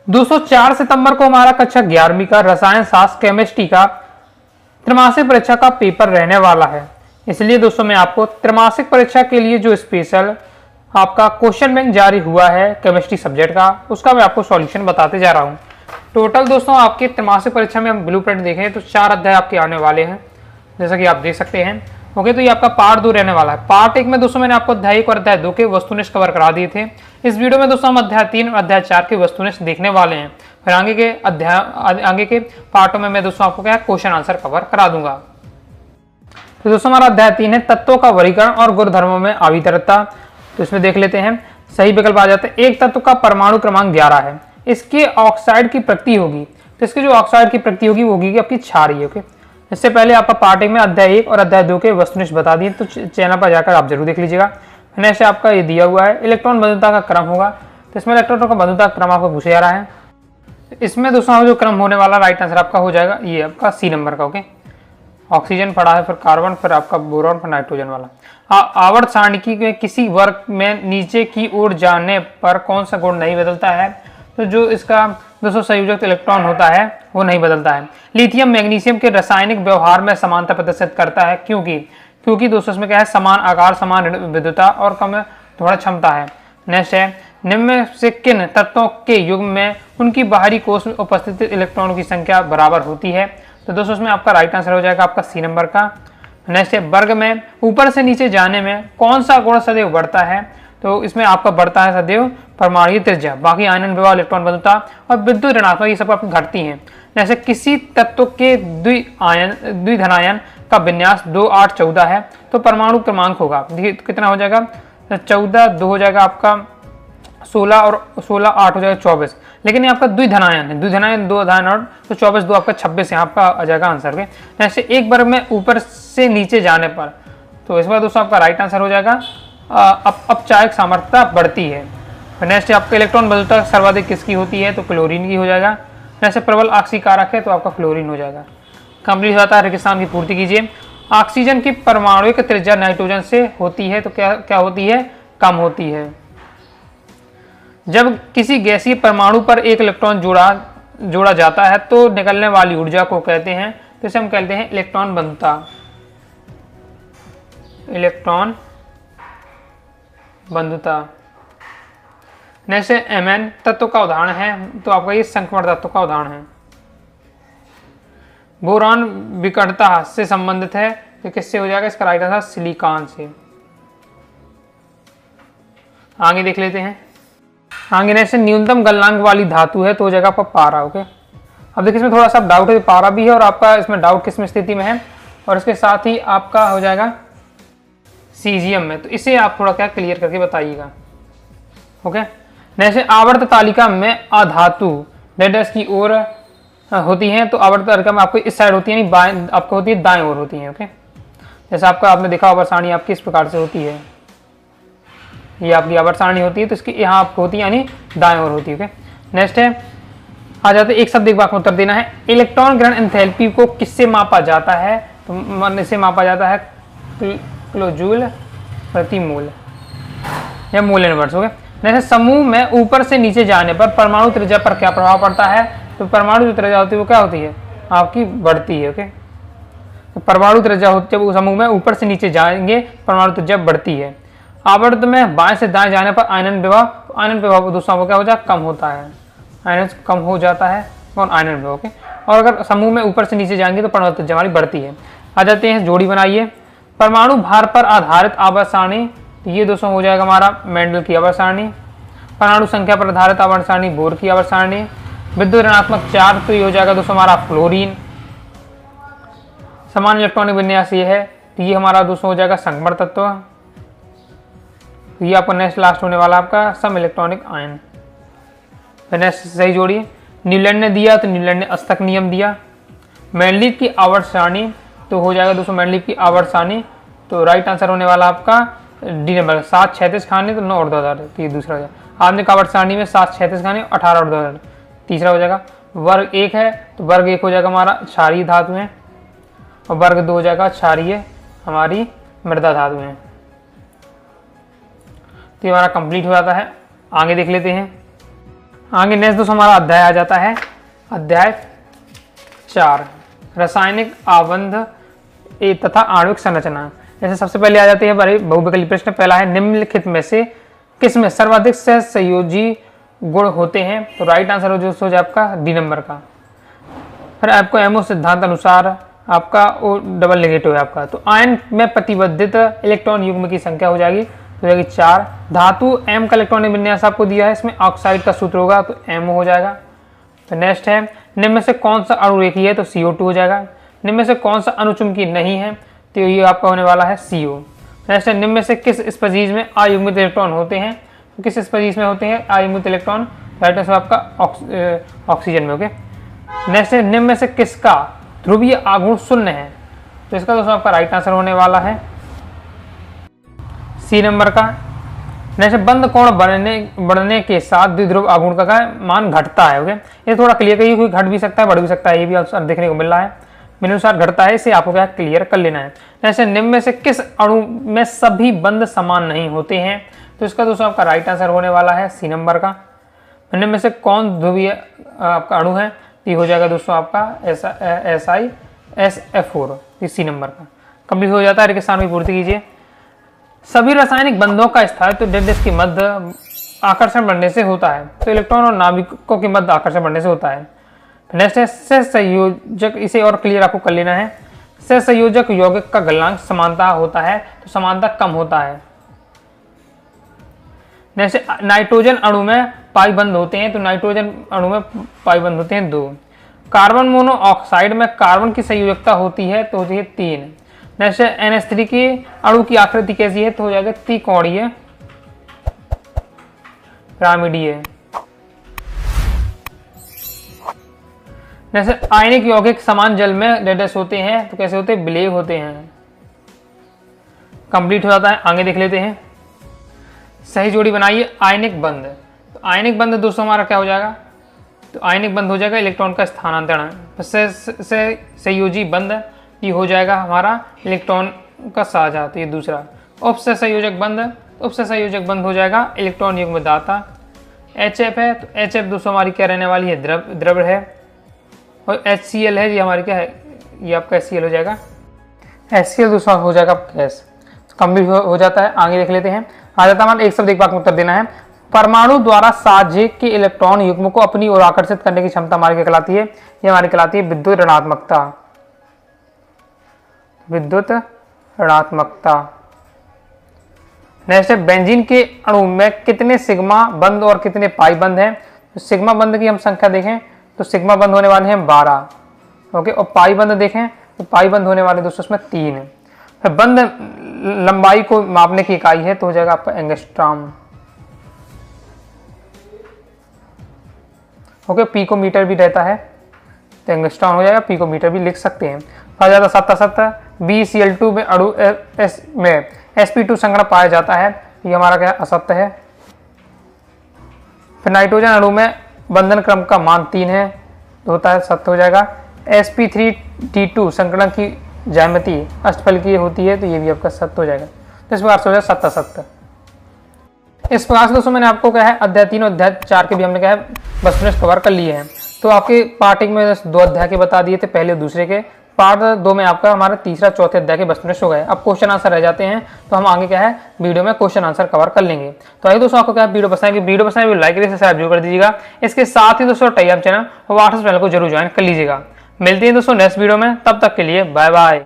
दोस्तों 4 सितंबर को हमारा कक्षा 11वीं का रसायन शास्त्र केमिस्ट्री का त्रैमासिक परीक्षा का पेपर रहने वाला है। इसलिए दोस्तों मैं आपको त्रैमासिक परीक्षा के लिए जो स्पेशल आपका क्वेश्चन बैंक जारी हुआ है केमिस्ट्री सब्जेक्ट का, उसका मैं आपको सॉल्यूशन बताते जा रहा हूं। टोटल दोस्तों आपके त्रैमासिक परीक्षा में हम ब्लूप्रिंट देखें तो 4 अध्याय आपके आने वाले हैं, जैसा कि आप देख सकते हैं। ओके, तो ये आपका पार्ट 2 रहने वाला है। पार्ट 1 में दोस्तों मैंने आपको अध्याय 1 और अध्याय 2 के वस्तुनिष्ठ कवर करा दिए थे। इस वीडियो में दोस्तों हम अध्याय 3 और अध्याय 4 के वस्तुनिष्ठ देखने वाले हैं। फिर आगे के पार्टों में मैं दोस्तों आपको क्या क्वेश्चन आंसर कवर करा दूंगा। तो दोस्तों हमारा अध्याय 3 है तत्वों का वर्गीकरण और गुणधर्मों में अवितरता। तो इसमें देख लेते हैं, सही विकल्प आ जाते हैं। एक तत्व का परमाणु क्रमांक 11 है, इसके ऑक्साइड की प्रकृति होगी, तो इसकी जो ऑक्साइड की प्रकृति होगी वो होगी आपकी क्षारीय। ओके, इससे पहले आपका पार्ट 1 में अध्याय 1 और अध्याय 2 के वस्तुनिष्ठ बता दिए, तो चैनल पर जाकर आप जरूर देख लीजिएगा। नेक्स्ट आपका ये दिया हुआ है इलेक्ट्रॉन बंधुता का क्रम होगा, तो इसमें इलेक्ट्रॉनों का बंधुता क्रम आपको पूछा जा रहा है। इसमें दोस्तों जो क्रम होने वाला राइट आंसर आपका हो जाएगा ये आपका सी नंबर का। ओके, ऑक्सीजन पड़ा है, फिर कार्बन, फिर आपका बोरॉन, फिर नाइट्रोजन वाला। आवर्त सारणी के किसी वर्ग में नीचे की ओर जाने पर कौन सा गुण नहीं बदलता है? तो जो इसका दोस्तों संयोजक इलेक्ट्रॉन होता है वो नहीं बदलता है। लिथियम मैग्नीशियम के रासायनिक व्यवहार में समानता प्रदर्शित करता है, क्योंकि दोस्तों इसमें क्या है, समान आकार, समान विद्युतता और कम थोड़ा क्षमता है। नेक्स्ट है, निम्न में से किन तत्वों के युग्म में उनकी बाहरी कोश में उपस्थित इलेक्ट्रॉनों की संख्या बराबर होती है? तो दोस्तों इसमें आपका राइट आंसर हो जाएगा आपका सी नंबर का। नेक्स्ट है, वर्ग में ऊपर से नीचे जाने में कौन सा गुण सदैव बढ़ता है? तो इसमें आपका बढ़ता है सदैव परमाणु त्रिज्या, बाकी आयनन विभव, इलेक्ट्रॉन बंधुता और विद्युत ऋणात्मक ये सब आपकी घटती हैं। जैसे किसी तत्व के द्विधनायन का विन्यास 2 8 14 है, तो परमाणु क्रमांक होगा, देखिए कितना हो जाएगा, 14 2 हो जाएगा आपका 16 और 16 8 हो जाएगा 24। लेकिन ये आपका द्विधनायन है, द्विधनायन 2 धायन और तो 24 2 आपका 26 यहाँ आपका आ जाएगा आंसर के। जैसे एक वर्ग में ऊपर से नीचे जाने पर, तो इस बार दोस्तों आपका राइट आंसर हो जाएगा अपचायक सामर्थ्यता बढ़ती है। नेक्स्ट आपका इलेक्ट्रॉन बंधुता सर्वाधिक किसकी होती है? तो क्लोरीन की हो जाएगा। जैसे प्रबल ऑक्सीकारक है तो आपका फ्लोरीन हो जाएगा। कंप्लीट होता है, रेगिस्तान की पूर्ति कीजिए। ऑक्सीजन की परमाणुिक त्रिज्या नाइट्रोजन से होती है, तो क्या होती है? कम होती है। जब किसी गैसीय परमाणु पर एक इलेक्ट्रॉन जोड़ा जाता है तो निकलने वाली ऊर्जा को कहते हैं, तो इसे हम कहते हैं इलेक्ट्रॉन बंधुता। इलेक्ट्रॉन बंधुता। नेक्स्ट Mn तत्व का उदाहरण है, तो आपका ये संक्रमण तत्व का उदाहरण है। बोरान विकटता से संबंधित है, तो किससे हो जाएगा? इसका राइट आंसर सिलिकॉन से। आगे देख लेते हैं। आगे नेक्स्ट न्यूनतम गलनांक वाली धातु है, तो हो जाएगा आपका पारा। ओके, अब देखिए इसमें थोड़ा सा डाउट है, पारा भी है और आपका इसमें डाउट किस में स्थिति में है, और इसके साथ ही आपका हो जाएगा सीजियम में, तो इसे आप थोड़ा क्या क्लियर करके बताइएगा। ओके, जैसे आवर्त तालिका में अधातु डेडस की ओर होती है, तो आवर्त तालिका में आपको इस साइड होती है, बाएं आपको होती है, दाएं ओर होती है। ओके, जैसे आपका आपने देखा आवर्त सारणी आपकी इस प्रकार से होती है, ये आपकी आवर्त सारणी होती है, तो इसकी यहाँ आपको होती है यानी दाएं ओर होती है। ओके, नेक्स्ट है, आ जाते एक शब्द एक बार में उत्तर देना है। इलेक्ट्रॉन ग्रहण एंथैल्पी को किससे मापा जाता है? तो इसे मापा जाता है किलोजूल प्रति मोल या मोल इनवर्स। ओके, जैसे समूह में ऊपर से नीचे जाने पर परमाणु त्रिज्या पर क्या प्रभाव पड़ता है? तो परमाणु जो त्रिज्या होती है वो क्या होती है? आपकी बढ़ती है। ओके, तो परमाणु त्रिज्या होती है, समूह में ऊपर से नीचे जाएंगे परमाणु त्रिज्या बढ़ती है। आवर्त में बाएं से दाएं जाने पर आयनन विभव दूसरा वो क्या हो जाए? कम होता है, आयनन कम हो जाता है, कौन? आयनन विभव। ओके, और अगर समूह में ऊपर से नीचे जाएंगे तो परमाणु त्रिज्या हमारी बढ़ती है। आ जाते हैं, जोड़ी बनाइए। परमाणु भार पर आधारित आवर्त सारणी, तो ये दोस्तों हो जाएगा हमारा मेंडल की आवर्त सारणी। परमाणु संख्या पर आधारित आवर्त सारणी, बोर की आवर्त सारणी। विद्युत ऋणात्मक चार्ज, तो ये हो जाएगा दोस्तों हमारा फ्लोरीन। समान इलेक्ट्रॉनिक विन्यास ये है, तो ये हमारा दोस्तों हो जाएगा संक्रमण तत्व। तो ये आपका नेक्स्ट लास्ट होने वाला आपका सम इलेक्ट्रॉनिक आयन। नेक्स्ट सही जोड़िए। न्यूलैंड ने दिया, तो न्यूलैंड ने अस्तक नियम दिया। मेंडलीव की आवर्त सारणी, तो हो जाएगा दोस्तों मेंडलीव की आवर्त सारणी, तो राइट आंसर होने वाला आपका डी नंबर। 7 36 खाने, तो 9 और 2,000, तो ये दूसरा हो जाएगा। आधुनिक आवर्त सारणी में 7 36 खाने, 18 और 2,000, तीसरा हो जाएगा। वर्ग 1 है, तो वर्ग 1 हो जाएगा हमारा क्षारीय धातु है, और वर्ग 2 हो जाएगा क्षारीय हमारी मृदा धातु है। तो ये हमारा कंप्लीट हो जाता है। आगे देख लेते हैं। आगे नेक्स्ट दोस्तों हमारा अध्याय आ जाता है अध्याय 4 रासायनिक आबंध तथा आणविक संरचना। जैसे सबसे पहले आ जाती है बहुविकल्पी प्रश्न। पहला है निम्नलिखित में से किसमें सर्वाधिक सहसंयोजी गुण होते हैं? तो राइट आंसर हो जाए आपका डी नंबर का। फिर आपको एमओ सिद्धांत अनुसार आपका ओ डबल नेगेटिव है आपका। तो आयन में प्रतिबद्धित इलेक्ट्रॉन युग्म की संख्या हो जाएगी 4। धातु एम का इलेक्ट्रॉनिक विन्यास आपको दिया है, इसमें ऑक्साइड का सूत्र होगा तो एमओ हो जाएगा। तो नेक्स्ट है निम्न में से कौन सा अणु रेखीय है? तो CO2 हो जाएगा। निम्न में से कौन सा अणुचुंबकीय नहीं है? तो ये आपका होने वाला है CO। नेक्स्ट है निम्न में से किस स्पीशीज में अयुग्मित इलेक्ट्रॉन होते हैं? तो किस स्पीशीज में होते हैं अयुग्मित इलेक्ट्रॉन? राइट आंसर आपका ऑक्सीजन में। ओके, नेक्स्ट है निम्न में से किसका ध्रुवीय आघूर्ण शून्य है? तो इसका दोस्तों आपका राइट आंसर होने वाला है सी नंबर का। नेक्स्ट बंद कोण बढ़ने के साथ द्विध्रुव आघूर्ण का मान घटता है। ओके, ये थोड़ा क्लियर करिए क्योंकि घट भी सकता है बढ़ भी सकता है, ये भी आंसर देखने को मिल रहा है। मेरे अनुसार घटता है, इसे आपको क्या क्लियर कर लेना है। जैसे निम्न में से किस अणु में सभी बंद समान नहीं होते हैं? तो इसका दोस्तों आपका राइट आंसर होने वाला है सी नंबर का। निम्न में से कौन ध्रुवीय आपका अणु है? ये हो जाएगा दोस्तों आपका SiSF4 सी नंबर का। कंप्लीट हो जाता है, किसान भी पूर्ति कीजिए। सभी रासायनिक बंधों का स्थायित्व डेड के मध्य आकर्षण बढ़ने से होता है। तो इलेक्ट्रॉन और नाभिकों के मध्य आकर्षण बढ़ने से होता है। नेक्स्ट है सहसंयोजक, इसे और क्लियर आपको कर लेना है। सहसंयोजक यौगिक का गलनांक समानता होता है, तो समानता कम होता है। नेक्स्ट नाइट्रोजन अणु में पाई बंद होते हैं, तो नाइट्रोजन अणु में पाई बंद होते हैं 2। कार्बन मोनोऑक्साइड में कार्बन की संयोजकता होती है, तो होती है 3। नेक्स्ट NH3 की अणु की आकृति कैसी है? तो हो जाएगा त्रिकोणीय पिरामिडीय। जैसे आयनिक यौगिक समान जल में डेडेस होते हैं, तो कैसे होते हैं? विलेय होते हैं। कंप्लीट हो जाता है, आगे देख लेते हैं। सही जोड़ी बनाइए आयनिक बंध। तो आयनिक बंध दोस्तों हमारा क्या हो जाएगा? तो आयनिक बंध हो जाएगा इलेक्ट्रॉन का स्थानांतरण। सहसंयोजी बंध ये हो जाएगा हमारा इलेक्ट्रॉन का साझा, तो ये दूसरा। उपसहसंयोजक बंध, उपसहसंयोजक बंध हो जाएगा इलेक्ट्रॉन युग्म दाता। HF है, तो HF दोस्तों हमारी क्या रहने वाली है? द्रव्य है। और HCl है, ये हमारी क्या है? ये आपका HCl हो जाएगा। HCl दोस्तों हो जाएगा गैस। कंप्लीट हो जाता है, आगे देख लेते हैं। आ जाता है एक शब्द एक बात में उत्तर देना है। परमाणु द्वारा साझे के इलेक्ट्रॉन युग्म को अपनी ओर आकर्षित करने की क्षमता हमारी क्या कहलाती है? ये हमारी कहलाती है विद्युत ऋणात्मकता। विद्युत ऋणात्मकता। नेक्स्ट है बेंजीन के अणु में कितने सिग्मा बंध और कितने पाई बंध हैं? तो सिग्मा बंध की हम संख्या देखें तो सिग्मा बंध होने वाले हैं 12। ओके, और पाई बंध देखें तो पाई बंध होने वाले दोस्तों इसमें 3 है। फिर बंध लंबाई को मापने की इकाई है, तो हो जाएगा आपका एंगस्ट्रॉम। ओके, पिकोमीटर भी रहता है, तो एंगस्ट्रॉम हो जाएगा, पिकोमीटर भी लिख सकते हैं। आ जाता 7 BCl2 में अणु में sp2 संगण पाया जाता है, ये हमारा क्या असत्य है। फिर नाइट्रोजन अणु में बंधन क्रम का मान 3 है, तो होता है सत्य हो जाएगा। sp3d2 संगणन की ज्यामिति अष्टफल की होती है, तो ये भी आपका सत्य हो जाएगा। तो इस प्रकार से हो जाए सत्य सत्य। इस प्रकार से दोस्तों मैंने आपको क्या है अध्याय 3 और अध्याय 4 के भी हमने क्या है वस्तुनिष्ठ कवर कर लिए हैं। तो आपके पार्ट 1 में 2 अध्याय के बता दिए थे, पहले और दूसरे के। पार्ट 2 में आपका हमारा तीसरा चौथे अध्याय के वस्तुनिष्ठ हो गए। अब क्वेश्चन आंसर रह जाते हैं, तो हम आगे क्या है वीडियो में क्वेश्चन आंसर कवर कर लेंगे। तो आइए दोस्तों आपको क्या वीडियो पसंद है, वीडियो पसंद है लाइक करिए, सब्सक्राइब जरूर कर दीजिएगा। इसके साथ ही दोस्तों टेलीग्राम चैनल और व्हाट्सएप चैनल को जरूर ज्वाइन कर लीजिएगा। मिलते हैं दोस्तों नेक्स्ट वीडियो में, तब तक के लिए बाय बाय।